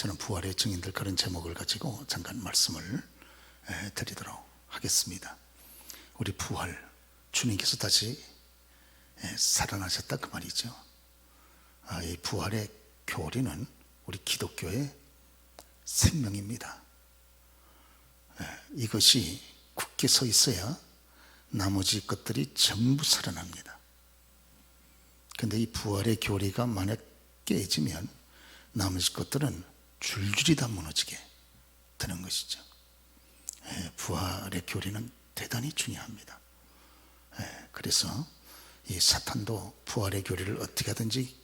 저는 부활의 증인들 그런 제목을 가지고 잠깐 말씀을 드리도록 하겠습니다. 우리 부활, 주님께서 다시 살아나셨다 그 말이죠. 이 부활의 교리는 우리 기독교의 생명입니다. 이것이 굳게 서 있어야 나머지 것들이 전부 살아납니다. 그런데 이 부활의 교리가 만약 깨지면 나머지 것들은 줄줄이 다 무너지게 되는 것이죠. 부활의 교리는 대단히 중요합니다. 그래서 이 사탄도 부활의 교리를 어떻게 하든지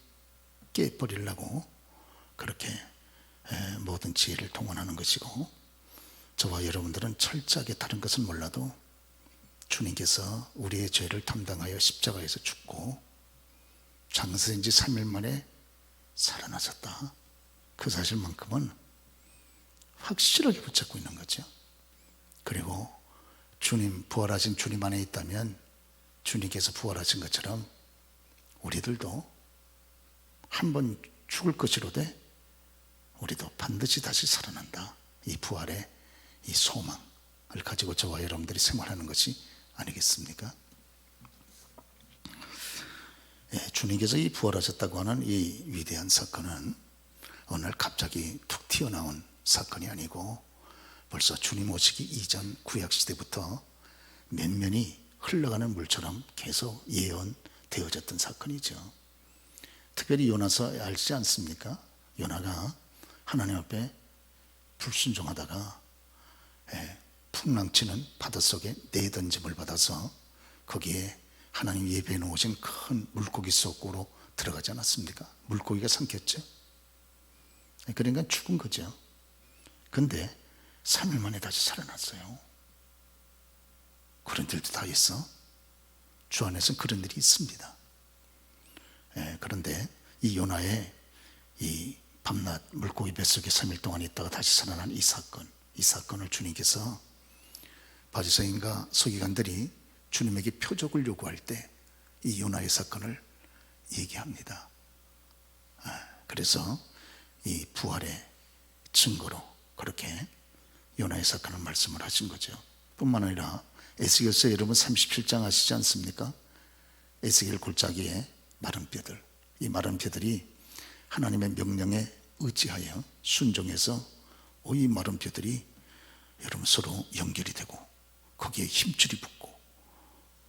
깨버리려고 그렇게 모든 지혜를 동원하는 것이고, 저와 여러분들은 철저하게 다른 것은 몰라도 주님께서 우리의 죄를 담당하여 십자가에서 죽고 장사된 지 3일 만에 살아나셨다, 그 사실만큼은 확실하게 붙잡고 있는 거죠. 그리고 주님, 부활하신 주님 안에 있다면 주님께서 부활하신 것처럼 우리들도 한 번 죽을 것이로되 우리도 반드시 다시 살아난다, 이 부활의 이 소망을 가지고 저와 여러분들이 생활하는 것이 아니겠습니까? 주님께서 이 부활하셨다고 하는 이 위대한 사건은 어느 날 갑자기 툭 튀어나온 사건이 아니고 벌써 주님 오시기 이전 구약시대부터 면면이 흘러가는 물처럼 계속 예언되어졌던 사건이죠. 특별히 요나서 알지 않습니까? 요나가 하나님 앞에 불순종하다가 풍랑치는 바닷속에 내던짐을 받아서 거기에 하나님 예배해 놓으신 큰 물고기 속으로 들어가지 않았습니까? 물고기가 삼켰죠. 그러니까 죽은 거죠. 근데 3일 만에 다시 살아났어요. 그런 일도 다 있어. 주 안에서는 그런 일이 있습니다. 그런데 이 요나의 이 밤낮 물고기 뱃속에 3일 동안 있다가 다시 살아난 이 사건을 주님께서 바리새인과 서기관들이 주님에게 표적을 요구할 때 이 요나의 사건을 얘기합니다. 그래서 이 부활의 증거로 그렇게 요나의 사건을 말씀을 하신 거죠. 뿐만 아니라 에스겔서 여러분 37장 아시지 않습니까? 에스겔 골짜기에 마른 뼈들, 이 마른 뼈들이 하나님의 명령에 의지하여 순종해서 이 마른 뼈들이 여러분 서로 연결이 되고 거기에 힘줄이 붙고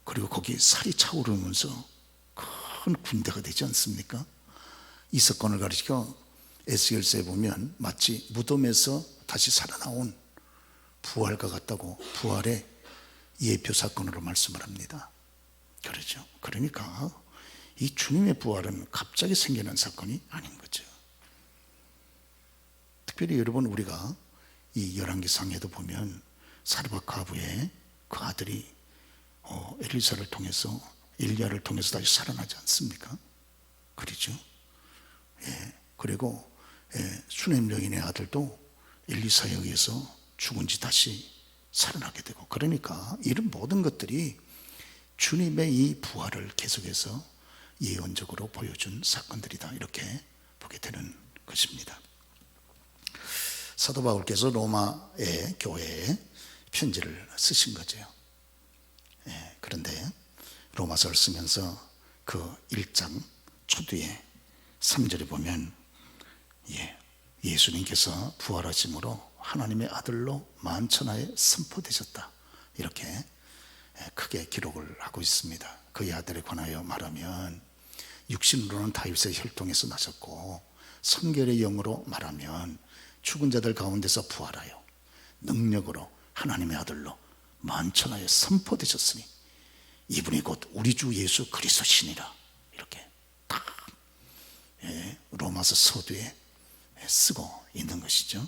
그리고 거기에 살이 차오르면서 큰 군대가 되지 않습니까? 이 사건을 가리켜 에스겔서에 보면 마치 무덤에서 다시 살아나온 부활과 같다고 부활의 예표 사건으로 말씀을 합니다. 그렇죠. 그러니까 이 주님의 부활은 갑자기 생겨난 사건이 아닌 거죠. 특별히 여러분, 우리가 이 열왕기상에도 보면 사르밧 과부의 그 아들이 엘리야를 통해서 다시 살아나지 않습니까? 그렇죠. 그리고 수넴 여인의 아들도 엘리사에 의해서 죽은 지 다시 살아나게 되고, 그러니까 이런 모든 것들이 주님의 이 부활을 계속해서 예언적으로 보여준 사건들이다, 이렇게 보게 되는 것입니다. 사도 바울께서 로마의 교회에 편지를 쓰신 거죠. 그런데 로마서를 쓰면서 그 1장 초두에 3절에 보면 예수님께서 부활하심으로 하나님의 아들로 만천하에 선포되셨다, 이렇게 크게 기록을 하고 있습니다. 그의 아들에 관하여 말하면 육신으로는 다윗의 혈통에서 나셨고 성결의 영으로 말하면 죽은 자들 가운데서 부활하여 능력으로 하나님의 아들로 만천하에 선포되셨으니 이분이 곧 우리 주 예수 그리스도시니라, 이렇게 딱 로마서 서두에 쓰고 있는 것이죠.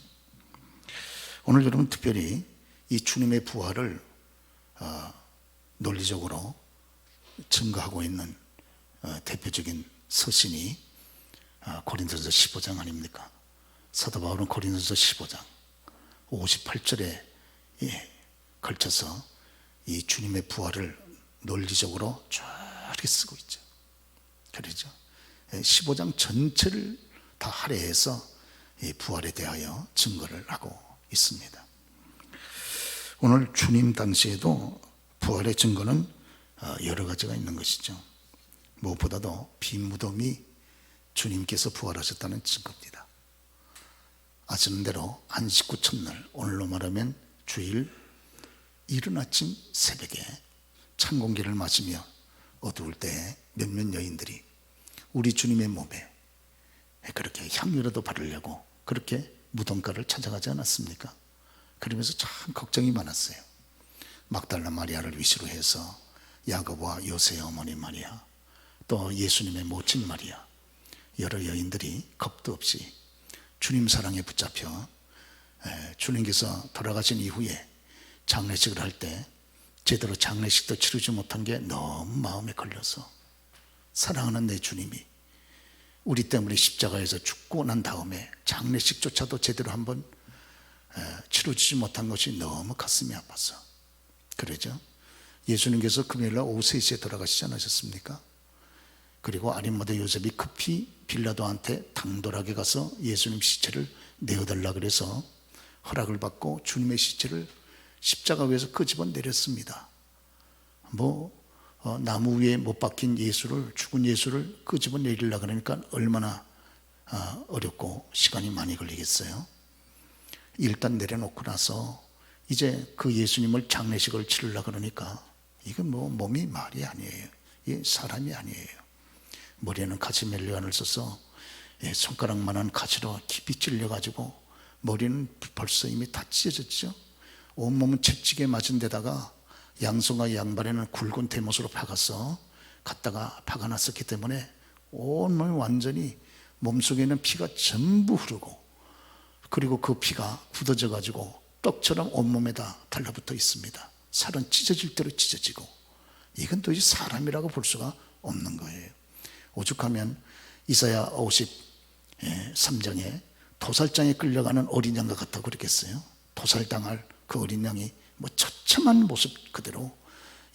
오늘 여러분 특별히 이 주님의 부활을 논리적으로 증거하고 있는 대표적인 서신이 고린도서 15장 아닙니까? 사도 바울은 고린도서 15장 58절에 걸쳐서 이 주님의 부활을 논리적으로 쭉 쓰고 있죠. 그렇죠. 15장 전체를 다 할애해서 이 부활에 대하여 증거를 하고 있습니다. 오늘 주님 당시에도 부활의 증거는 여러 가지가 있는 것이죠. 무엇보다도 빈 무덤이 주님께서 부활하셨다는 증거입니다. 아시는 대로 안식 후 첫날, 오늘로 말하면 주일 이른 아침 새벽에 찬 공기를 마시며 어두울 때 몇몇 여인들이 우리 주님의 몸에 그렇게 향유라도 바르려고 그렇게 무덤가를 찾아가지 않았습니까? 그러면서 참 걱정이 많았어요. 막달라 마리아를 위시로 해서 야고보와 요새의 어머니 마리아, 또 예수님의 모친 마리아, 여러 여인들이 겁도 없이 주님 사랑에 붙잡혀 주님께서 돌아가신 이후에 장례식을 할 때 제대로 장례식도 치르지 못한 게 너무 마음에 걸려서 사랑하는 내 주님이 우리 때문에 십자가에서 죽고 난 다음에 장례식조차도 제대로 한번 치러지지 못한 것이 너무 가슴이 아파서 그러죠. 예수님께서 금요일날 오후 3시에 돌아가시지 않으셨습니까? 그리고 아리마대 요셉이 급히 빌라도한테 당돌하게 가서 예수님 시체를 내어달라 그래서 허락을 받고 주님의 시체를 십자가 위에서 끄집어 내렸습니다. 나무 위에 못 박힌 예수를, 죽은 예수를 끄집어 내리려고 그러니까 얼마나 어렵고 시간이 많이 걸리겠어요. 일단 내려놓고 나서 이제 그 예수님을 장례식을 치르려고 그러니까 이건 몸이 말이 아니에요. 이게 사람이 아니에요. 머리에는 가시 멜리안을 써서 손가락만한 가시로 깊이 찔려가지고 머리는 벌써 이미 다 찢어졌죠. 온몸은 채찍에 맞은 데다가 양손과 양발에는 굵은 대못으로 박아서 갖다가 박아놨었기 때문에 온몸이 완전히 몸속에 있는 피가 전부 흐르고 그리고 그 피가 굳어져 가지고 떡처럼 온몸에다 달라붙어 있습니다. 살은 찢어질 대로 찢어지고 이건 도저히 사람이라고 볼 수가 없는 거예요. 오죽하면 이사야 53장에 도살장에 끌려가는 어린 양과 같다고 그랬겠어요. 도살당할 그 어린 양이 처참한 모습 그대로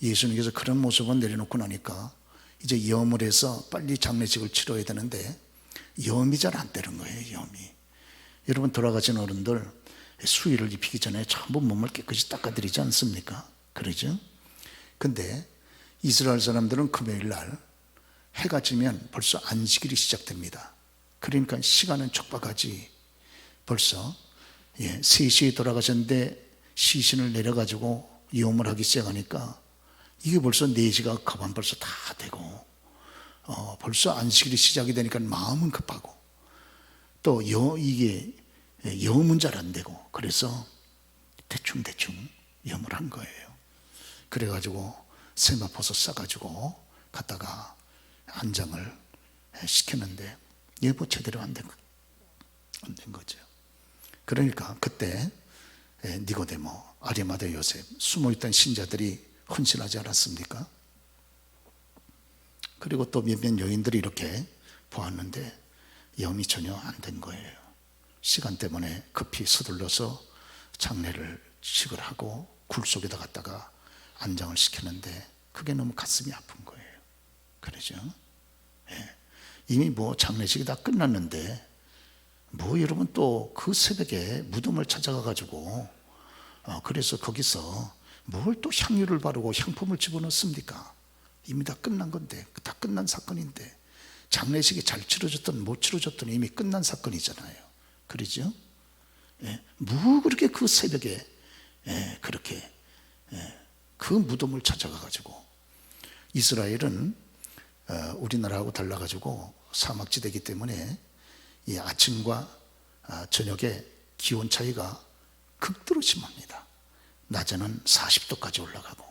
예수님께서 그런 모습을 내려놓고 나니까 이제 염을 해서 빨리 장례식을 치러야 되는데 염이 잘 안 되는 거예요. 염이. 여러분 돌아가신 어른들 수의를 입히기 전에 전부 몸을 깨끗이 닦아드리지 않습니까? 그러죠? 근데 이스라엘 사람들은 금요일 날 해가 지면 벌써 안식일이 시작됩니다. 그러니까 시간은 촉박하지. 벌써 3시에 돌아가셨는데 시신을 내려가지고 염을 하기 시작하니까 이게 벌써 4시가 가반 벌써 다 되고 벌써 안식일이 시작이 되니까 마음은 급하고 또 이게 염은 잘 안 되고 그래서 대충 염을 한 거예요. 그래가지고 세마포서 싸가지고 갔다가 안장을 시켰는데 이게 제대로 안 된 거죠. 그러니까 그때 니고데모, 아리마대 요셉 숨어있던 신자들이 헌신하지 않았습니까? 그리고 또 몇몇 여인들이 이렇게 보았는데 염이 전혀 안 된 거예요. 시간 때문에 급히 서둘러서 장례를 식을 하고 굴 속에다 갖다가 안장을 시켰는데 그게 너무 가슴이 아픈 거예요. 그러죠? 이미 장례식이 다 끝났는데 여러분 또 그 새벽에 무덤을 찾아가 가지고 그래서 거기서 뭘 또 향유를 바르고 향품을 집어넣습니까? 이미 다 끝난 건데, 다 끝난 사건인데 장례식이 잘 치러졌든 못 치러졌든 이미 끝난 사건이잖아요. 그러죠? 그렇게 그 새벽에 그렇게 그 무덤을 찾아가 가지고 이스라엘은 우리나라하고 달라가지고 사막지대이기 때문에 이 아침과 저녁에 기온 차이가 극도로 심합니다. 낮에는 40도까지 올라가고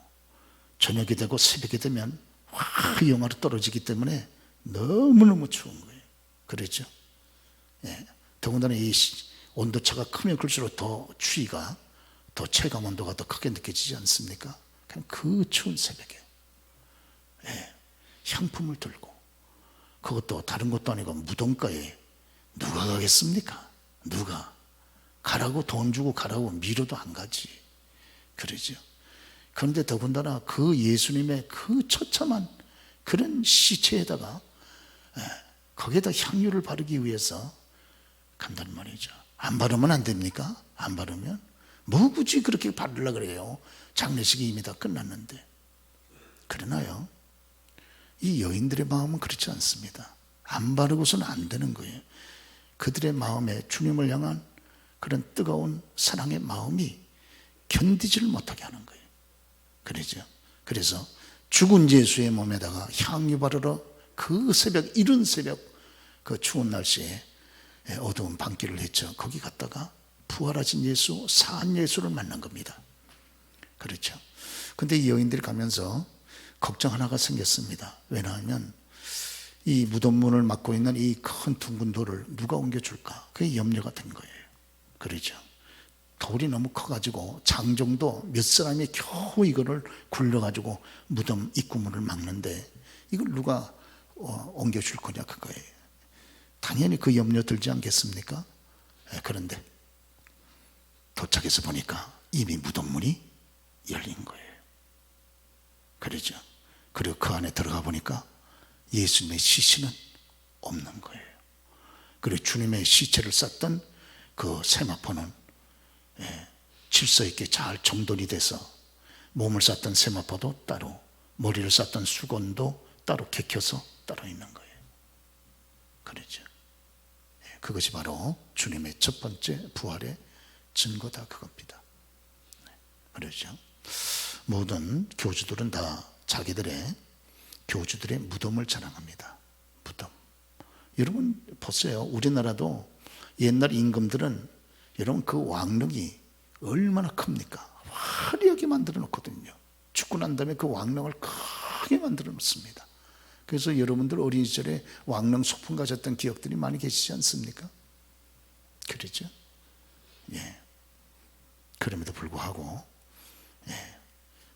저녁이 되고 새벽이 되면 확 영하로 떨어지기 때문에 너무너무 추운 거예요. 그렇죠? 더군다나 이 온도차가 크면 클수록 더 추위가 더 체감 온도가 더 크게 느껴지지 않습니까? 그냥 그 추운 새벽에 향품을 들고 그것도 다른 것도 아니고 무덤가에 누가 가겠습니까? 누가 가라고 돈 주고 가라고 미뤄도 안 가지. 그러죠. 그런데 더군다나 그 예수님의 그 처참한 그런 시체에다가 거기에다 향유를 바르기 위해서 간단 말이죠. 안 바르면 안 됩니까? 안 바르면 뭐 굳이 그렇게 바르려고 그래요? 장례식이 이미 다 끝났는데. 그러나요, 이 여인들의 마음은 그렇지 않습니다. 안 바르고서는 안 되는 거예요. 그들의 마음에 주님을 향한 그런 뜨거운 사랑의 마음이 견디지를 못하게 하는 거예요. 그러죠. 그래서 죽은 예수의 몸에다가 향유 바르러 그 새벽, 이른 새벽, 그 추운 날씨에 어두운 밤길을 헤쳐 거기 갔다가 부활하신 예수, 산 예수를 만난 겁니다. 그렇죠. 근데 이 여인들이 가면서 걱정 하나가 생겼습니다. 왜냐하면 이 무덤문을 막고 있는 이 큰 둥근 돌을 누가 옮겨줄까? 그게 염려가 된 거예요. 그렇죠. 돌이 너무 커가지고 장정도 몇 사람이 겨우 이거를 굴려가지고 무덤 입구문을 막는데 이걸 누가 옮겨줄 거냐 그거예요. 당연히 그 염려 들지 않겠습니까? 그런데 도착해서 보니까 이미 무덤문이 열린 거예요. 그렇죠. 그리고 그 안에 들어가 보니까 예수님의 시신은 없는 거예요. 그리고 주님의 시체를 쌌던 그 세마포는 질서 있게 잘 정돈이 돼서 몸을 쌌던 세마포도 따로, 머리를 쌌던 수건도 따로 개켜서 따로 있는 거예요. 그렇죠. 그것이 바로 주님의 첫 번째 부활의 증거다 그겁니다. 그렇죠. 모든 교주들은 다 자기들의 교주들의 무덤을 자랑합니다. 무덤. 여러분 보세요. 우리나라도 옛날 임금들은 여러분 그 왕릉이 얼마나 큽니까? 화려하게 만들어 놓거든요. 죽고 난 다음에 그 왕릉을 크게 만들어 놓습니다. 그래서 여러분들 어린 시절에 왕릉 소풍 가셨던 기억들이 많이 계시지 않습니까? 그렇죠? 예. 그럼에도 불구하고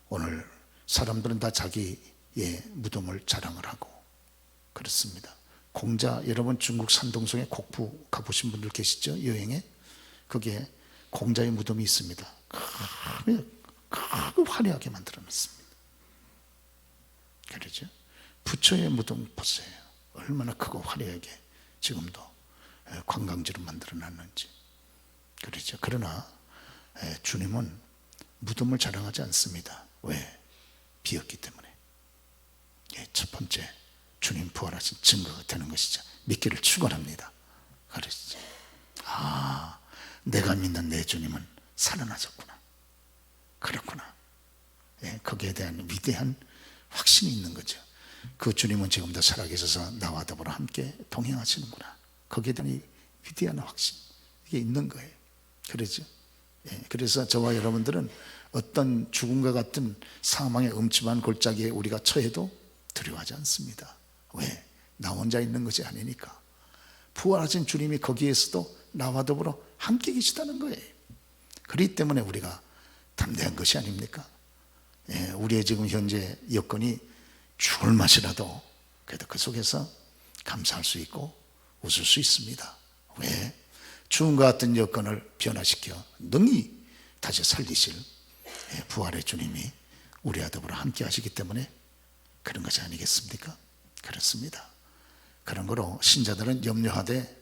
오늘 사람들은 다 자기의 무덤을 자랑을 하고 그렇습니다. 공자, 여러분 중국 산동성에 곡부 가보신 분들 계시죠? 여행에? 거기에 공자의 무덤이 있습니다. 크고 화려하게 만들어 놨습니다. 그러죠? 부처의 무덤 보세요. 얼마나 크고 화려하게 지금도 관광지로 만들어 놨는지. 그렇죠? 그러나 주님은 무덤을 자랑하지 않습니다. 왜? 비었기 때문에. 첫 번째 주님 부활하신 증거가 되는 것이죠. 믿기를 축원합니다. 그렇죠. 아, 내가 믿는 내 주님은 살아나셨구나. 그렇구나. 거기에 대한 위대한 확신이 있는 거죠. 그 주님은 지금도 살아계셔서 나와 더불어 함께 동행하시는구나. 거기에 대한 위대한 확신, 이게 있는 거예요. 그렇죠. 그래서 저와 여러분들은 어떤 죽음과 같은 사망의 음침한 골짜기에 우리가 처해도 두려워하지 않습니다. 왜? 나 혼자 있는 것이 아니니까. 부활하신 주님이 거기에서도 나와 더불어 함께 계시다는 거예요. 그렇기 때문에 우리가 담대한 것이 아닙니까? 우리의 지금 현재 여건이 죽을 맛이라도 그래도 그 속에서 감사할 수 있고 웃을 수 있습니다. 왜? 죽음과 같은 여건을 변화시켜 능히 다시 살리실 부활의 주님이 우리와 더불어 함께 하시기 때문에 그런 것이 아니겠습니까? 그렇습니다. 그런 거로 신자들은 염려하되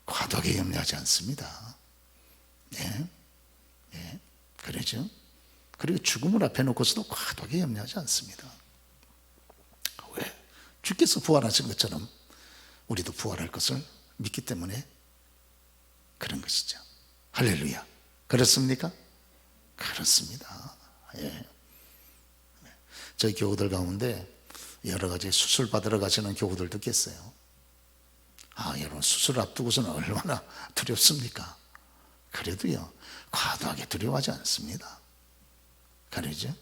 과도하게 염려하지 않습니다. 그러죠. 그리고 죽음을 앞에 놓고서도 과도하게 염려하지 않습니다. 왜? 주께서 부활하신 것처럼 우리도 부활할 것을 믿기 때문에 그런 것이죠. 할렐루야. 그렇습니까? 그렇습니다. 저희 교우들 가운데 여러 가지 수술 받으러 가시는 교우들도 계세요. 여러분 수술 앞두고서는 얼마나 두렵습니까? 그래도요 과도하게 두려워하지 않습니다. 그러죠?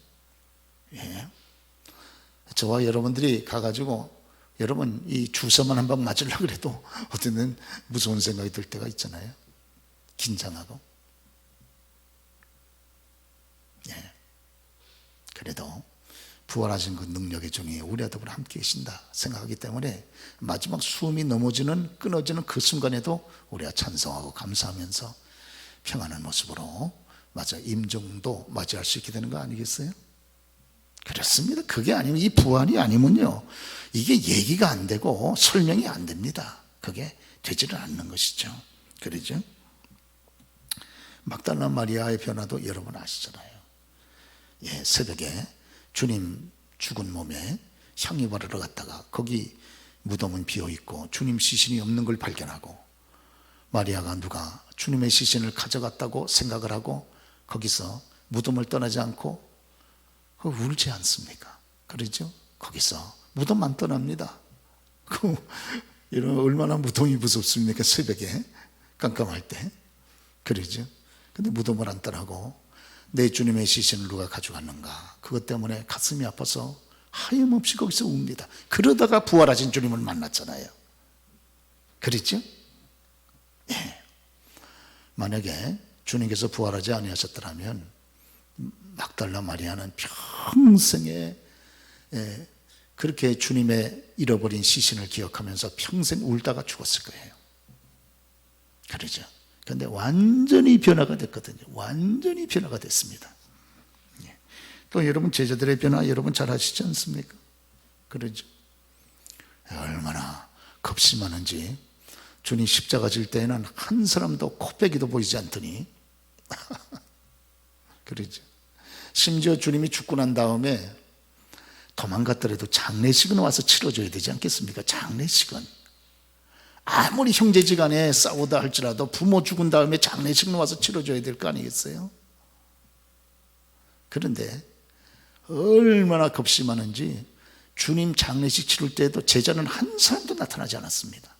저와 여러분들이 가가지고 여러분 이 주사만 한 방 맞으려고 그래도 어쨌든 무서운 생각이 들 때가 있잖아요. 긴장하고. 그래도 부활하신 그 능력의 종이 우리와 더불어 함께 계신다 생각하기 때문에 마지막 숨이 넘어지는 끊어지는 그 순간에도 우리가 찬송하고 감사하면서 평안한 모습으로 임종도 맞이할 수 있게 되는 거 아니겠어요? 그렇습니다. 그게 아니면 이 부활이 아니면요 이게 얘기가 안 되고 설명이 안 됩니다. 그게 되지를 않는 것이죠. 그러죠? 막달라 마리아의 변화도 여러분 아시잖아요. 예, 새벽에 주님 죽은 몸에 향유 바르러 갔다가 거기 무덤은 비어있고 주님 시신이 없는 걸 발견하고, 마리아가 누가 주님의 시신을 가져갔다고 생각을 하고 거기서 무덤을 떠나지 않고 울지 않습니까? 그러죠? 거기서 무덤 안 떠납니다. 이런 얼마나 무덤이 무섭습니까? 새벽에 깜깜할 때. 그러죠? 근데 무덤을 안 떠나고 내 주님의 시신을 누가 가져갔는가, 그것 때문에 가슴이 아파서 하염없이 거기서 웁니다. 그러다가 부활하신 주님을 만났잖아요. 그랬죠? 예. 만약에 주님께서 부활하지 아니하셨더라면 막달라 마리아는 평생에 그렇게 주님의 잃어버린 시신을 기억하면서 평생 울다가 죽었을 거예요. 그러죠? 그런데 완전히 변화가 됐거든요. 완전히 변화가 됐습니다. 또 여러분 제자들의 변화 여러분 잘 아시지 않습니까? 그러죠? 얼마나 겁이 많은지. 주님 십자가 질 때에는 한 사람도 코빼기도 보이지 않더니 그러죠? 심지어 주님이 죽고 난 다음에 도망갔더라도 장례식은 와서 치러줘야 되지 않겠습니까? 장례식은 아무리 형제지간에 싸우다 할지라도 부모 죽은 다음에 장례식은 와서 치러줘야 될 거 아니겠어요? 그런데 얼마나 겁이 많은지 주님 장례식 치를 때에도 제자는 한 사람도 나타나지 않았습니다.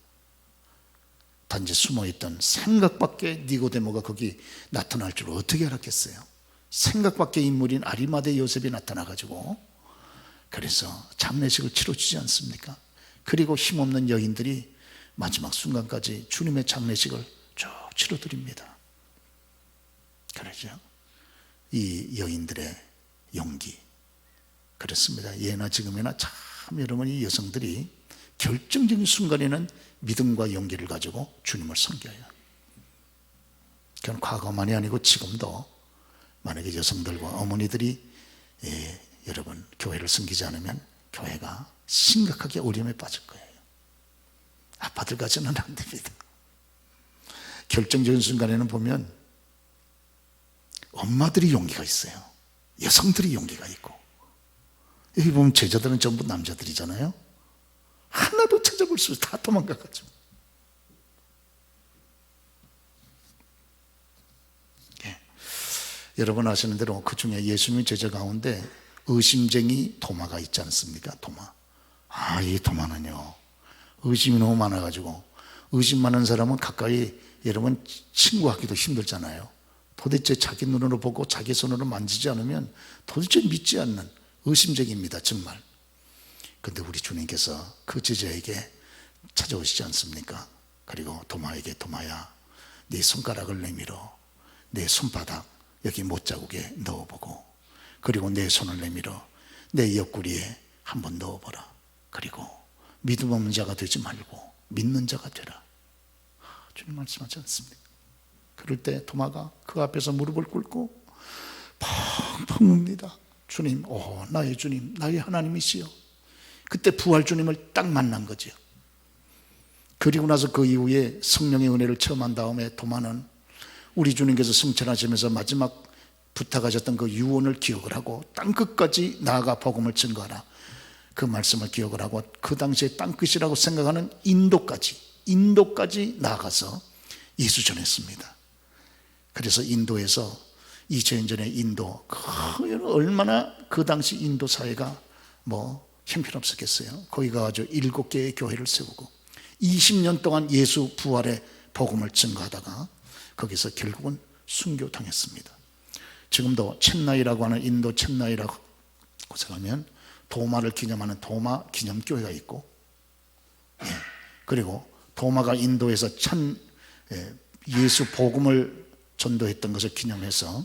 단지 숨어있던 생각밖에 니고데모가 거기 나타날 줄 어떻게 알았겠어요? 생각밖의 인물인 아리마대 요셉이 나타나가지고 그래서 장례식을 치러주지 않습니까? 그리고 힘없는 여인들이 마지막 순간까지 주님의 장례식을 쭉 치러드립니다. 그러죠? 이 여인들의 용기, 그렇습니다. 예나 지금이나 참 여러분 이 여성들이 결정적인 순간에는 믿음과 용기를 가지고 주님을 섬겨요. 그건 과거만이 아니고 지금도 만약에 여성들과 어머니들이 여러분 교회를 섬기지 않으면 교회가 심각하게 어려움에 빠질 거예요. 아빠들 가지는 안 됩니다. 결정적인 순간에는 보면 엄마들이 용기가 있어요. 여성들이 용기가 있고, 여기 보면 제자들은 전부 남자들이잖아요. 하나도 찾아볼 수 없어요. 다 도망가가지고. 예. 여러분 아시는 대로 그 중에 예수님의 제자 가운데 의심쟁이 도마가 있지 않습니까? 도마. 이 도마는요, 의심이 너무 많아가지고, 의심 많은 사람은 가까이 여러분 친구하기도 힘들잖아요. 도대체 자기 눈으로 보고 자기 손으로 만지지 않으면 도대체 믿지 않는 의심쟁이입니다, 정말. 근데 우리 주님께서 그 제자에게 찾아오시지 않습니까? 그리고 도마에게, 도마야, 네 손가락을 내밀어 내 손바닥 여기 못자국에 넣어보고, 그리고 내 손을 내밀어 내 옆구리에 한번 넣어보라. 그리고 믿음 없는 자가 되지 말고 믿는 자가 되라. 주님 말씀하지 않습니까? 그럴 때 도마가 그 앞에서 무릎을 꿇고 펑펑 웁니다. 주님, 나의 주님, 나의 하나님이시여. 그때 부활 주님을 딱 만난 거죠. 그리고 나서 그 이후에 성령의 은혜를 체험한 다음에 도마는 우리 주님께서 승천하시면서 마지막 부탁하셨던 그 유언을 기억을 하고 땅끝까지 나아가 복음을 증거하라, 그 말씀을 기억을 하고 그 당시에 땅끝이라고 생각하는 인도까지 나아가서 예수 전했습니다. 그래서 인도에서 2000년 전에 인도, 얼마나 그 당시 인도 사회가 형편없었겠어요. 거기 가가지고 7개의 교회를 세우고 20년 동안 예수 부활의 복음을 증거하다가 거기서 결국은 순교당했습니다. 지금도 첸나이라고 하는 인도 첸나이라고 생각하면 도마를 기념하는 도마 기념교회가 있고, 그리고 도마가 인도에서 예수 복음을 전도했던 것을 기념해서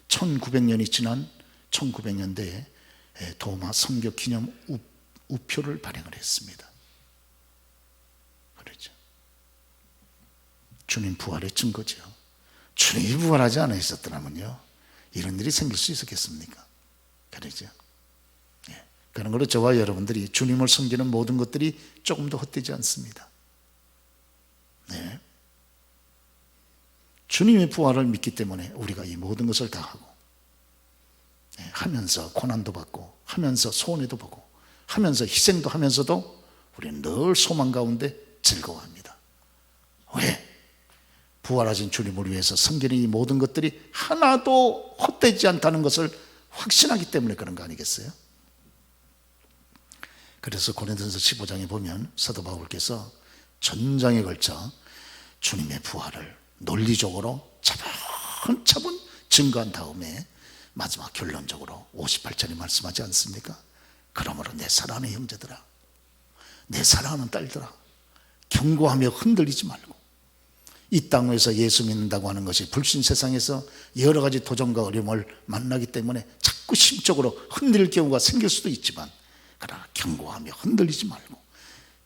1900년이 지난 1900년대에 도마 선교 기념 우표를 발행을 했습니다. 그렇죠. 주님 부활의 증거죠. 주님이 부활하지 않아 있었더라면요, 이런 일이 생길 수 있었겠습니까? 그렇죠. 그런 걸로 저와 여러분들이 주님을 섬기는 모든 것들이 조금 더 헛되지 않습니다. 네. 주님의 부활을 믿기 때문에 우리가 이 모든 것을 다 하고, 하면서 고난도 받고, 하면서 손해도 보고, 하면서 희생도 하면서도 우리는 늘 소망 가운데 즐거워합니다. 왜? 부활하신 주님을 위해서 섬기는 이 모든 것들이 하나도 헛되지 않다는 것을 확신하기 때문에 그런 거 아니겠어요? 그래서 고린도전서 15장에 보면 사도 바울께서 전장에 걸쳐 주님의 부활을 논리적으로 차분차분 증거한 다음에 마지막 결론적으로 58절에 말씀하지 않습니까? 그러므로 내 사랑하는 형제들아, 내 사랑하는 딸들아, 경고하며 흔들리지 말고, 이 땅에서 예수 믿는다고 하는 것이 불신 세상에서 여러 가지 도전과 어려움을 만나기 때문에 자꾸 심적으로 흔들릴 경우가 생길 수도 있지만, 그러나 경고하며 흔들리지 말고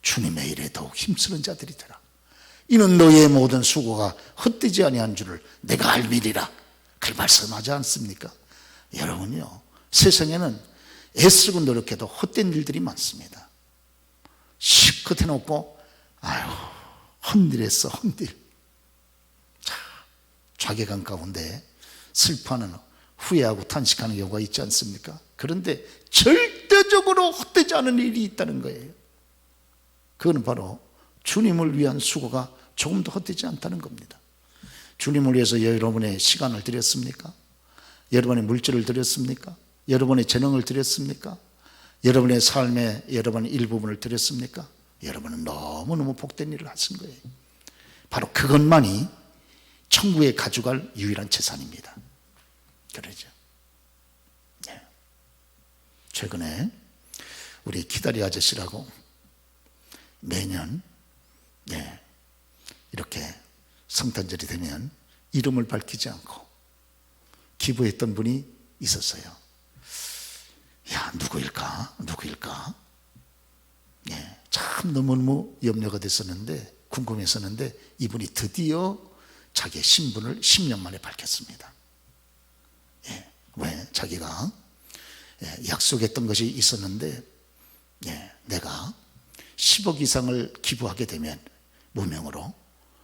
주님의 일에 더욱 힘쓰는 자들이 되라. 이는 너희의 모든 수고가 헛되지 아니한 줄을 내가 알미리라. 그 말씀하지 않습니까? 여러분요, 세상에는 애쓰고 노력해도 헛된 일들이 많습니다. 실컷 해놓고 아유 헌딜했어, 헌딜. 자, 자괴감 가운데 슬퍼하는, 후회하고 탄식하는 경우가 있지 않습니까? 그런데 절대적으로 헛되지 않은 일이 있다는 거예요. 그건 바로 주님을 위한 수고가 조금도 헛되지 않다는 겁니다. 주님을 위해서 여러분의 시간을 드렸습니까? 여러분의 물질을 드렸습니까? 여러분의 재능을 드렸습니까? 여러분의 삶의 여러분의 일부분을 드렸습니까? 여러분은 너무너무 복된 일을 하신 거예요. 바로 그것만이 천국에 가져갈 유일한 재산입니다. 그러죠. 네. 최근에 우리 기다리 아저씨라고 매년 이렇게 성탄절이 되면 이름을 밝히지 않고 기부했던 분이 있었어요. 야, 누구일까? 참 너무너무 염려가 됐었는데, 궁금했었는데, 이분이 드디어 자기의 신분을 10년 만에 밝혔습니다. 왜? 자기가 약속했던 것이 있었는데, 내가 10억 이상을 기부하게 되면 무명으로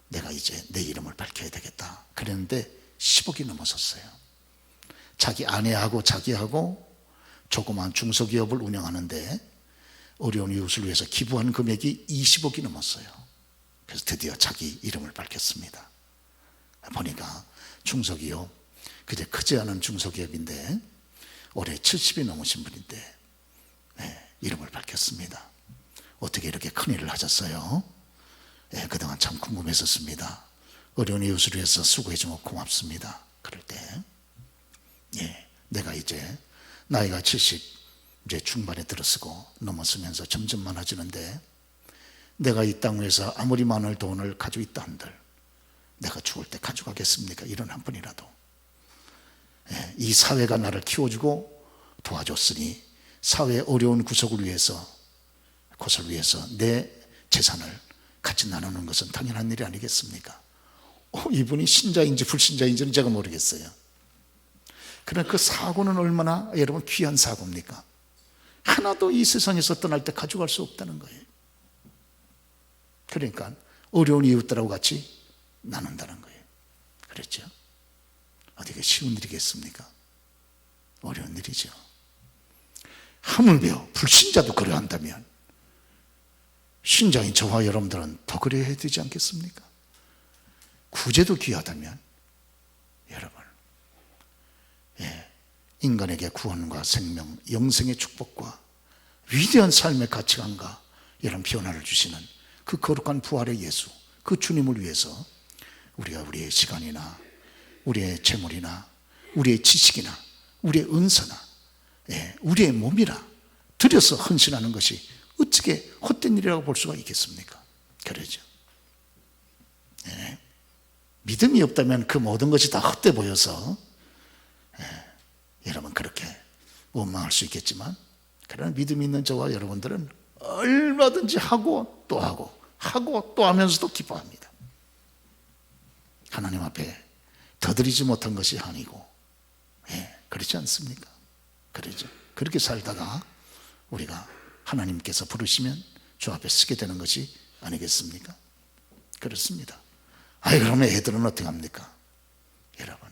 내가 이제 내 이름을 밝혀야 되겠다. 그랬는데 10억이 넘었었어요. 자기 아내하고 자기하고 조그마한 중소기업을 운영하는데 어려운 이웃을 위해서 기부한 금액이 20억이 넘었어요. 그래서 드디어 자기 이름을 밝혔습니다. 보니까 중소기업, 그제 크지 않은 중소기업인데 올해 70이 넘으신 분인데 이름을 밝혔습니다. 어떻게 이렇게 큰일을 하셨어요? 그동안 참 궁금했었습니다. 어려운 이웃을 위해서 수고해 주면 고맙습니다. 그럴 때 내가 이제 나이가 70 이제 중반에 들어서고 넘었으면서 점점 많아지는데, 내가 이 땅 위에서 아무리 많은 돈을 가지고 있다 한들 내가 죽을 때 가져가겠습니까? 이런 한 분이라도. 이 사회가 나를 키워주고 도와줬으니 사회의 어려운 구석을 위해서, 곳을 위해서 내 재산을 같이 나누는 것은 당연한 일이 아니겠습니까? 이분이 신자인지 불신자인지는 제가 모르겠어요. 그러나 그 사고는 얼마나 여러분 귀한 사고입니까? 하나도 이 세상에서 떠날 때 가져갈 수 없다는 거예요. 그러니까 어려운 이웃들하고 같이 나눈다는 거예요. 그랬죠? 어디가 쉬운 일이겠습니까? 어려운 일이죠. 하물며 불신자도 그래 한다면 신자인 저와 여러분들은 더 그래야 되지 않겠습니까? 구제도 귀하다면 여러분, 인간에게 구원과 생명, 영생의 축복과 위대한 삶의 가치관과 이런 변화를 주시는 그 거룩한 부활의 예수, 그 주님을 위해서 우리가 우리의 시간이나 우리의 재물이나 우리의 지식이나 우리의 은사나 우리의 몸이나 들여서 헌신하는 것이 어떻게 헛된 일이라고 볼 수가 있겠습니까? 그러죠. 믿음이 없다면 그 모든 것이 다 헛돼 보여서 여러분 그렇게 원망할 수 있겠지만, 그러나 믿음이 있는 저와 여러분들은 얼마든지 하고 또 하고 또 하면서도 기뻐합니다. 하나님 앞에 더 드리지 못한 것이 아니고, 그렇지 않습니까? 그러죠. 그렇게 살다가 우리가 하나님께서 부르시면 주 앞에 쓰게 되는 것이 아니겠습니까? 그렇습니다. 그러면 애들은 어떻게 합니까? 여러분,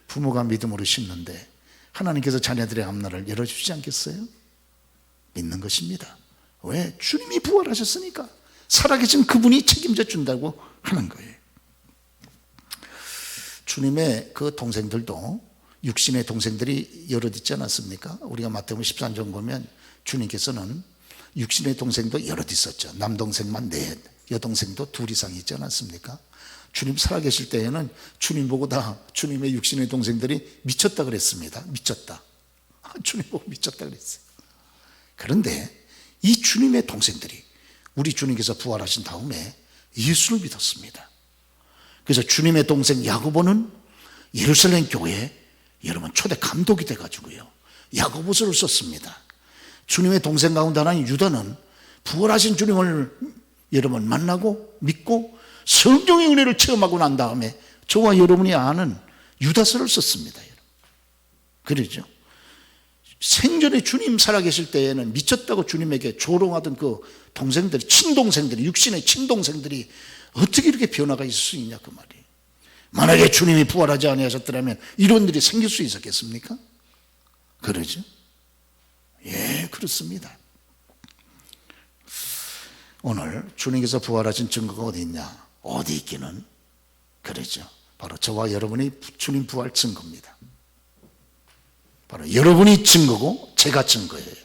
부모가 믿음으로 심는데 하나님께서 자녀들의 앞날을 열어주지 않겠어요? 믿는 것입니다. 왜? 주님이 부활하셨으니까 살아계신 그분이 책임져 준다고 하는 거예요. 주님의 그 동생들도 육신의 동생들이 여럿 있지 않았습니까? 우리가 마태복음 13장 보면 주님께서는 육신의 동생도 여럿 있었죠. 남동생만 넷, 여동생도 둘 이상 있지 않았습니까? 주님 살아계실 때에는 주님 보고 다 주님의 육신의 동생들이 미쳤다 그랬습니다. 미쳤다. 주님 보고 미쳤다 그랬어요. 그런데 이 주님의 동생들이 우리 주님께서 부활하신 다음에 예수를 믿었습니다. 그래서 주님의 동생 야고보는 예루살렘 교회에 여러분 초대 감독이 돼가지고요 야고보서를 썼습니다. 주님의 동생 가운데 하나인 유다는 부활하신 주님을 여러분 만나고 믿고 성령의 은혜를 체험하고 난 다음에 저와 여러분이 아는 유다서를 썼습니다. 그러죠. 생전에 주님 살아계실 때에는 미쳤다고 주님에게 조롱하던 그 동생들이, 친동생들이, 육신의 친동생들이 어떻게 이렇게 변화가 있을 수 있냐 그 말이에요. 만약에 주님이 부활하지 아니하셨더라면 이런 일이 생길 수 있었겠습니까? 그러죠. 예, 그렇습니다. 오늘 주님께서 부활하신 증거가 어디 있냐? 어디 있기는 그러죠. 바로 저와 여러분이 주님 부활 증거입니다. 바로 여러분이 증거고 제가 증거예요.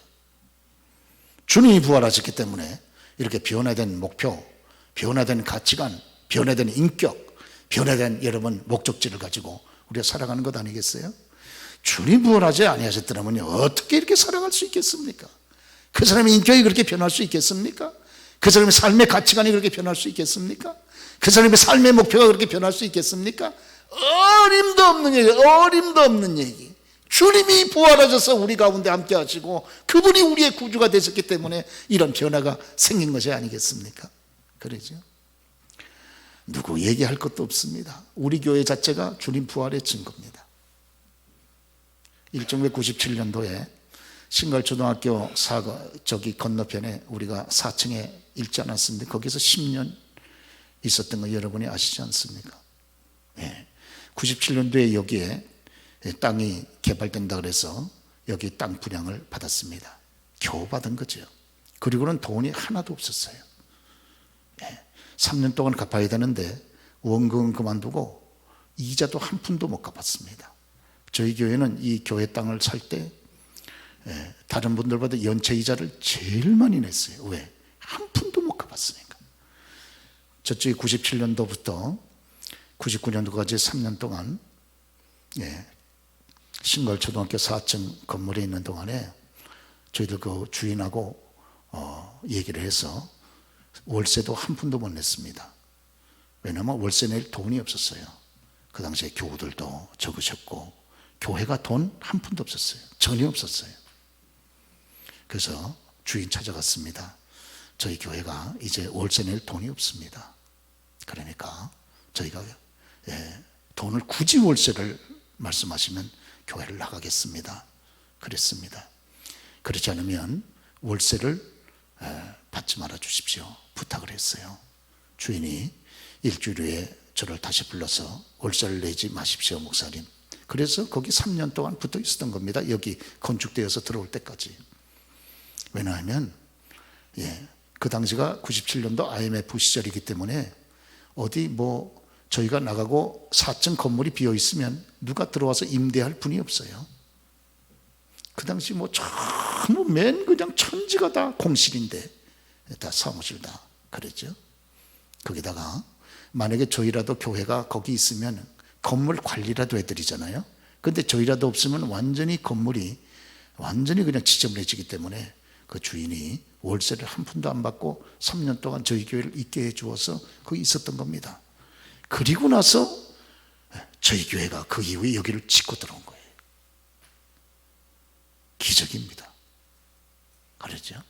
주님이 부활하셨기 때문에 이렇게 변화된 목표, 변화된 가치관, 변화된 인격, 변화된 여러분 목적지를 가지고 우리가 살아가는 것 아니겠어요? 주님 부활하지 아니하셨더라면 어떻게 이렇게 살아갈 수 있겠습니까? 그 사람의 인격이 그렇게 변할 수 있겠습니까? 그 사람의 삶의 가치관이 그렇게 변할 수 있겠습니까? 그 사람의 삶의 목표가 그렇게 변할 수 있겠습니까? 어림도 없는 얘기, 어림도 없는 얘기. 주님이 부활하셔서 우리 가운데 함께 하시고 그분이 우리의 구주가 되셨기 때문에 이런 변화가 생긴 것이 아니겠습니까? 그러죠. 누구 얘기할 것도 없습니다. 우리 교회 자체가 주님 부활의 증거입니다. 1997년도에 신갈초등학교 저기 건너편에 우리가 4층에 있지 않았습니까? 거기서 10년 있었던 거 여러분이 아시지 않습니까? 네. 97년도에 여기에 땅이 개발된다 그래서 여기 땅 분양을 받았습니다. 겨우 받은 거죠. 그리고는 돈이 하나도 없었어요. 네. 3년 동안 갚아야 되는데 원금은 그만두고 이자도 한 푼도 못 갚았습니다. 저희 교회는 이 교회 땅을 살 때 다른 분들보다 연체 이자를 제일 많이 냈어요. 왜? 한 푼도 못 갚았으니까. 저쪽이 97년도부터 99년도까지 3년 동안 신걸초등학교 4층 건물에 있는 동안에 저희들 그 주인하고 얘기를 해서 월세도 한 푼도 못 냈습니다. 왜냐하면 월세 낼 돈이 없었어요. 그 당시에 교우들도 적으셨고 교회가 돈 한 푼도 없었어요. 전혀 없었어요. 그래서 주인 찾아갔습니다. 저희 교회가 이제 월세 낼 돈이 없습니다. 그러니까 저희가 돈을 굳이 월세를 말씀하시면 교회를 나가겠습니다. 그랬습니다. 그렇지 않으면 월세를 받지 말아 주십시오. 부탁을 했어요. 주인이 일주일 후에 저를 다시 불러서 월세를 내지 마십시오, 목사님. 그래서 거기 3년 동안 붙어 있었던 겁니다. 여기 건축되어서 들어올 때까지. 왜냐하면 그 당시가 97년도 IMF 시절이기 때문에 어디 뭐 저희가 나가고 4층 건물이 비어 있으면 누가 들어와서 임대할 분이 없어요. 그 당시 뭐 전부 맨 그냥 천지가 다 공실인데 다 사무실 다 그랬죠. 거기다가 만약에 저희라도 교회가 거기 있으면 건물 관리라도 해드리잖아요. 근데 저희라도 없으면 완전히 건물이 완전히 그냥 지저분해지기 때문에 그 주인이 월세를 한 푼도 안 받고 3년 동안 저희 교회를 있게 해주어서 거기 있었던 겁니다. 그리고 나서 저희 교회가 그 이후에 여기를 짓고 들어온 거예요. 기적입니다. 그렇죠?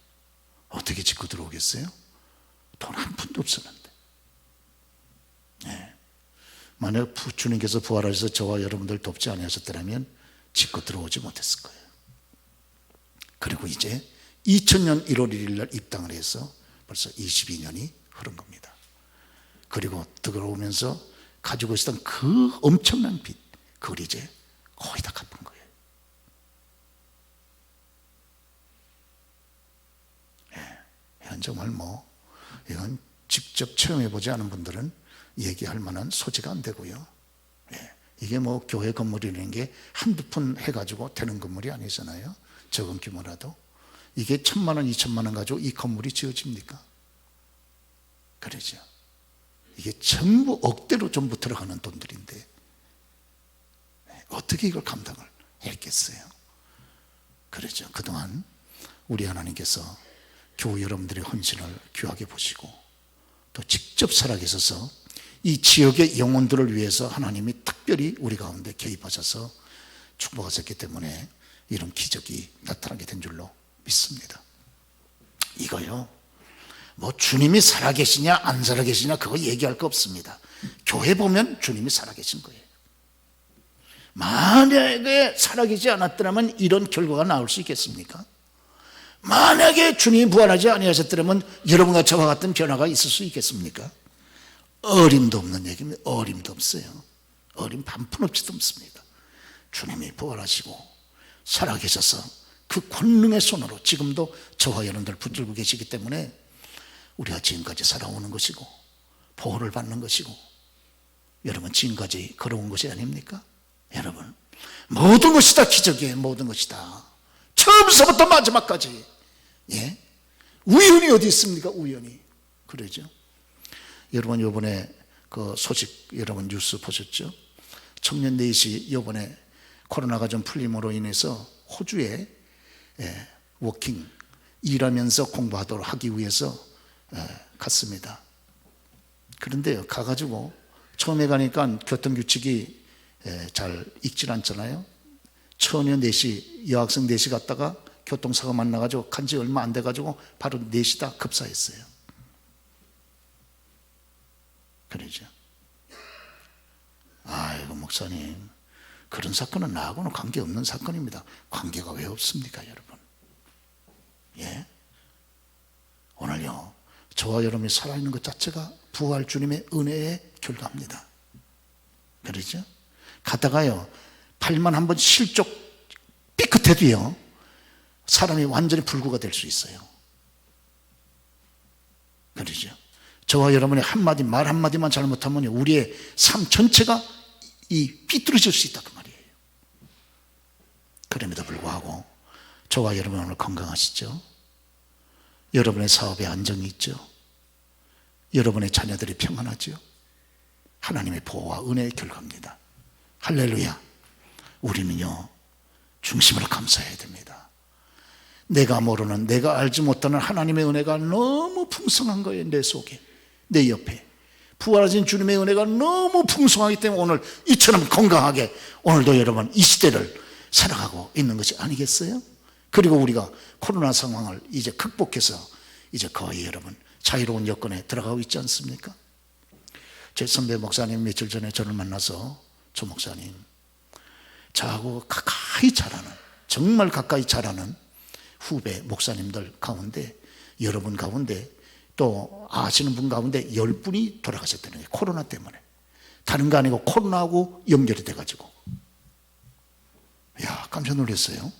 어떻게 짓고 들어오겠어요? 돈 한 푼도 없었는데. 만약 주님께서 부활하셔서 저와 여러분들 돕지 아니하셨더라면 짓고 들어오지 못했을 거예요. 그리고 이제 2000년 1월 1일 날 입당을 해서 벌써 22년이 흐른 겁니다. 그리고 들어오면서 가지고 있었던 그 엄청난 빚, 그걸 이제 거의 다 갚은 거예요. 이건 정말 이건 직접 체험해보지 않은 분들은 얘기할 만한 소지가 안 되고요. 이게 교회 건물이라는 게 한두 푼 해가지고 되는 건물이 아니잖아요. 적은 규모라도. 이게 1,000만 원, 2,000만 원 가지고 이 건물이 지어집니까? 그러죠. 이게 전부 억대로 전부 들어가는 돈들인데 어떻게 이걸 감당을 했겠어요? 그러죠. 그동안 우리 하나님께서 교회 여러분들의 헌신을 귀하게 보시고 또 직접 살아계셔서 이 지역의 영혼들을 위해서 하나님이 특별히 우리 가운데 개입하셔서 축복하셨기 때문에 이런 기적이 나타나게 된 줄로 믿습니다. 이거요, 주님이 살아계시냐 안 살아계시냐 그거 얘기할 거 없습니다. 교회 보면 주님이 살아계신 거예요. 만약에 살아계시지 않았더라면 이런 결과가 나올 수 있겠습니까? 만약에 주님이 부활하지 아니하셨더라면 여러분과 저와 같은 변화가 있을 수 있겠습니까? 어림도 없는 얘기입니다. 어림도 없어요. 어림 반푼 없이도 없습니다. 주님이 부활하시고 살아계셔서 그 권능의 손으로 지금도 저와 여러분들 붙들고 계시기 때문에 우리가 지금까지 살아오는 것이고 보호를 받는 것이고 여러분 지금까지 걸어온 것이 아닙니까? 여러분 모든 것이 다 기적이에요. 모든 것이 다 처음서부터 마지막까지. 우연이 어디 있습니까? 우연이. 그러죠. 여러분 이번에 그 소식 여러분 뉴스 보셨죠? 청년 넷이 이번에 코로나가 좀 풀림으로 인해서 호주에 워킹 일하면서 공부하도록 하기 위해서 갔습니다. 그런데 가가지고 처음에 가니까 교통규칙이 잘 읽질 않잖아요. 처녀 넷이 여학생 넷이 갔다가 교통사고 만나가지고 간지 얼마 안 돼가지고 바로 넷이 다 급사했어요. 그러죠. 아이고 목사님 그런 사건은 나하고는 관계없는 사건입니다. 관계가 왜 없습니까 여러분? 오늘요 저와 여러분이 살아있는 것 자체가 부활 주님의 은혜의 결과입니다. 그러죠? 가다가요 발만 한번 실족 삐끗해도요 사람이 완전히 불구가 될 수 있어요. 그러죠? 저와 여러분의 한마디 말 한마디만 잘못하면 우리의 삶 전체가 삐뚤어질 수 있다 그 말이에요. 그럼에도 불구하고 저와 여러분 오늘 건강하시죠? 여러분의 사업에 안정이 있죠? 여러분의 자녀들이 평안하죠? 하나님의 보호와 은혜의 결과입니다. 할렐루야. 우리는요 중심을 감사해야 됩니다. 내가 모르는 내가 알지 못하는 하나님의 은혜가 너무 풍성한 거예요. 내 속에 내 옆에 부활하신 주님의 은혜가 너무 풍성하기 때문에 오늘 이처럼 건강하게 오늘도 여러분 이 시대를 살아가고 있는 것이 아니겠어요? 그리고 우리가 코로나 상황을 이제 극복해서 이제 거의 여러분 자유로운 여건에 들어가고 있지 않습니까? 제 선배 목사님 며칠 전에 저를 만나서 조 목사님 저하고 가까이 자라는 정말 가까이 자라는 후배 목사님들 가운데 여러분 가운데 또 아시는 분 가운데 10분이 돌아가셨다는 거예요. 코로나 때문에. 다른 거 아니고 코로나하고 연결이 돼가지고. 야 깜짝 놀랐어요.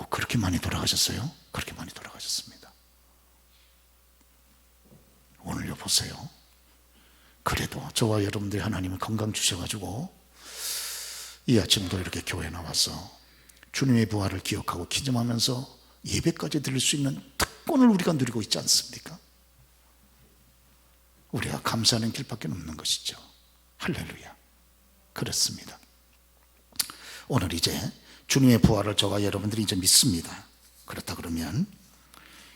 그렇게 많이 돌아가셨어요? 그렇게 많이 돌아가셨습니다. 오늘요 보세요. 그래도 저와 여러분들이 하나님은 건강 주셔가지고 이 아침도 이렇게 교회에 나와서 주님의 부활을 기억하고 기념하면서 예배까지 드릴 수 있는 특권을 우리가 누리고 있지 않습니까? 우리가 감사하는 길밖에 없는 것이죠. 할렐루야. 그렇습니다. 오늘 이제 주님의 부활을 저와 여러분들이 이제 믿습니다. 그렇다 그러면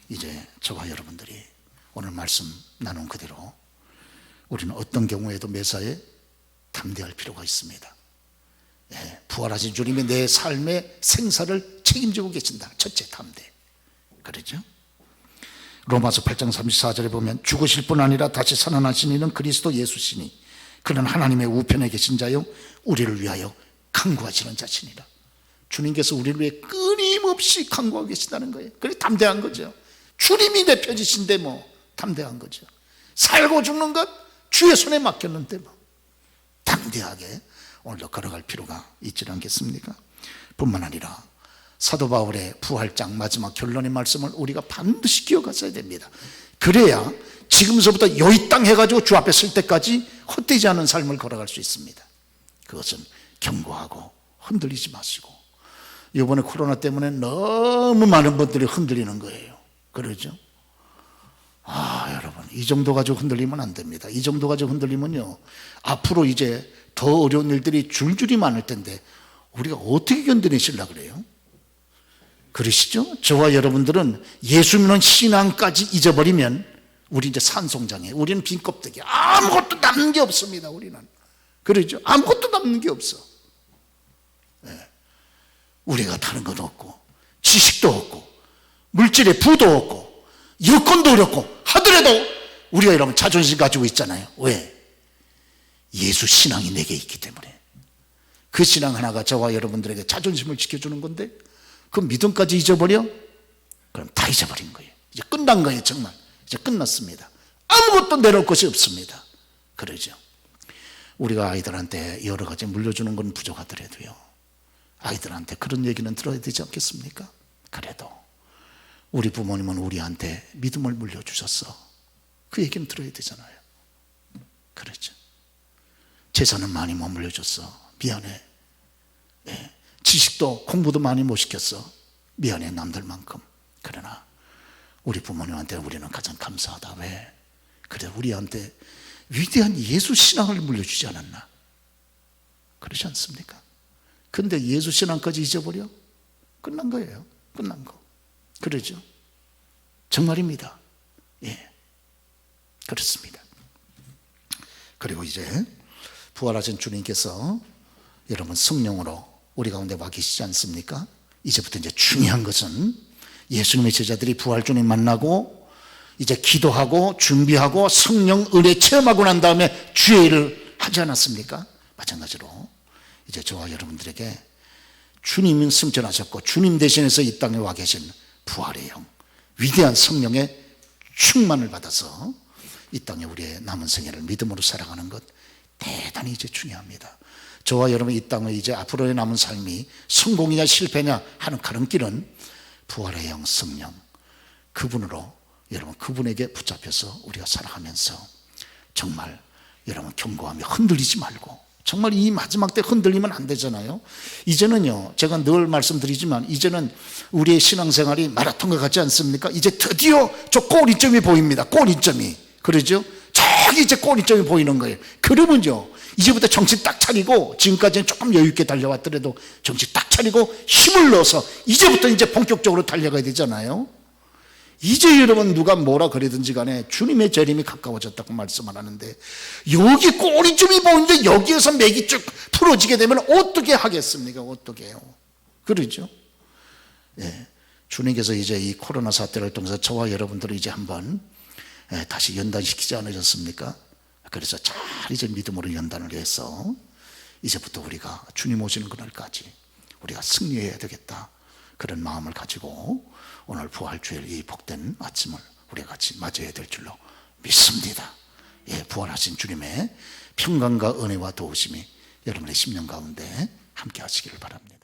이제 저와 여러분들이 오늘 말씀 나눈 그대로 우리는 어떤 경우에도 매사에 담대할 필요가 있습니다. 부활하신 주님이 내 삶의 생사를 책임지고 계신다. 첫째 담대. 그러죠? 로마서 8장 34절에 보면 죽으실 뿐 아니라 다시 살아나신 이는 그리스도 예수시니 그는 하나님의 우편에 계신 자요 우리를 위하여 간구하시는 자신이라. 주님께서 우리를 위해 끊임없이 간구하고 계신다는 거예요. 그래 담대한 거죠. 주님이 내 편이신데 담대한 거죠. 살고 죽는 것 주의 손에 맡겼는데 담대하게 오늘도 걸어갈 필요가 있지 않겠습니까? 뿐만 아니라 사도 바울의 부활장 마지막 결론의 말씀을 우리가 반드시 기억하셔야 됩니다. 그래야 지금서부터 여의 땅 해가지고 주 앞에 설 때까지 헛되지 않은 삶을 걸어갈 수 있습니다. 그것은 견고하고 흔들리지 마시고, 이번에 코로나 때문에 너무 많은 분들이 흔들리는 거예요. 그러죠? 여러분, 이 정도 가지고 흔들리면 안 됩니다. 이 정도 가지고 흔들리면요, 앞으로 이제 더 어려운 일들이 줄줄이 많을 텐데 우리가 어떻게 견뎌내시려고 그래요? 그러시죠? 저와 여러분들은 예수 믿는 신앙까지 잊어버리면 우리 이제 산송장에, 우리는 빈 껍데기, 아무것도 남는 게 없습니다. 우리는. 그러죠? 아무것도 남는 게 없어. 네. 우리가 다른 건 없고, 지식도 없고, 물질의 부도 없고, 여건도 어렵고 하더라도 우리가 여러분 자존심 가지고 있잖아요. 왜? 예수 신앙이 내게 있기 때문에. 그 신앙 하나가 저와 여러분들에게 자존심을 지켜주는 건데, 그 믿음까지 잊어버려? 그럼 다 잊어버린 거예요. 이제 끝난 거예요. 정말 이제 끝났습니다. 아무것도 내놓을 것이 없습니다. 그러죠? 우리가 아이들한테 여러 가지 물려주는 건 부족하더라도요, 아이들한테 그런 얘기는 들어야 되지 않겠습니까? 그래도 우리 부모님은 우리한테 믿음을 물려주셨어, 그 얘기는 들어야 되잖아요. 그렇죠? 재산은 많이 못 물려줬어, 미안해. 예. 지식도 공부도 많이 못 시켰어, 미안해 남들만큼. 그러나 우리 부모님한테 우리는 가장 감사하다. 왜? 그래, 우리한테 위대한 예수 신앙을 물려주지 않았나? 그렇지 않습니까? 근데 예수 신앙까지 잊어버려? 끝난 거예요. 끝난 거. 그러죠? 정말입니다. 예, 그렇습니다. 그리고 이제 부활하신 주님께서 여러분 성령으로 우리 가운데 와 계시지 않습니까? 이제부터 이제 중요한 것은 예수님의 제자들이 부활 주님 만나고 이제 기도하고 준비하고 성령 은혜 체험하고 난 다음에 주의 일을 하지 않았습니까? 마찬가지로 이제 저와 여러분들에게 주님은 승천하셨고 주님 대신해서 이 땅에 와 계신 부활의 영, 위대한 성령의 충만을 받아서 이 땅에 우리의 남은 생애를 믿음으로 살아가는 것, 대단히 이제 중요합니다. 저와 여러분 이 땅의 이제 앞으로의 남은 삶이 성공이냐 실패냐 하는 가름길은 부활의 영 성령, 그분으로 여러분 그분에게 붙잡혀서 우리가 살아가면서 정말 여러분 견고하며 흔들리지 말고, 정말 이 마지막 때 흔들리면 안 되잖아요. 이제는요, 제가 늘 말씀드리지만 이제는 우리의 신앙생활이 마라톤과 같지 않습니까? 이제 드디어 저 꼬리점이 보입니다. 꼬리점이. 그러죠? 저기 이제 꼬리점이 보이는 거예요. 그러면요, 이제부터 정신 딱 차리고, 지금까지는 조금 여유 있게 달려왔더라도 정신 딱 차리고 힘을 넣어서 이제부터 이제 본격적으로 달려가야 되잖아요. 이제 여러분 누가 뭐라 그러든지 간에 주님의 재림이 가까워졌다고 말씀을 하는데, 여기 꼬리점이 보이는데 여기에서 맥이 쭉 풀어지게 되면 어떻게 하겠습니까? 어떻게 해요? 그러죠? 예. 주님께서 이제 이 코로나 사태를 통해서 저와 여러분들을 이제 한번 다시 연단시키지 않으셨습니까? 그래서 잘 이제 믿음으로 연단을 해서 이제부터 우리가 주님 오시는 그날까지 우리가 승리해야 되겠다, 그런 마음을 가지고 오늘 부활주일 이 복된 아침을 우리가 같이 맞이해야 될 줄로 믿습니다. 예, 부활하신 주님의 평강과 은혜와 도우심이 여러분의 심령 가운데 함께 하시기를 바랍니다.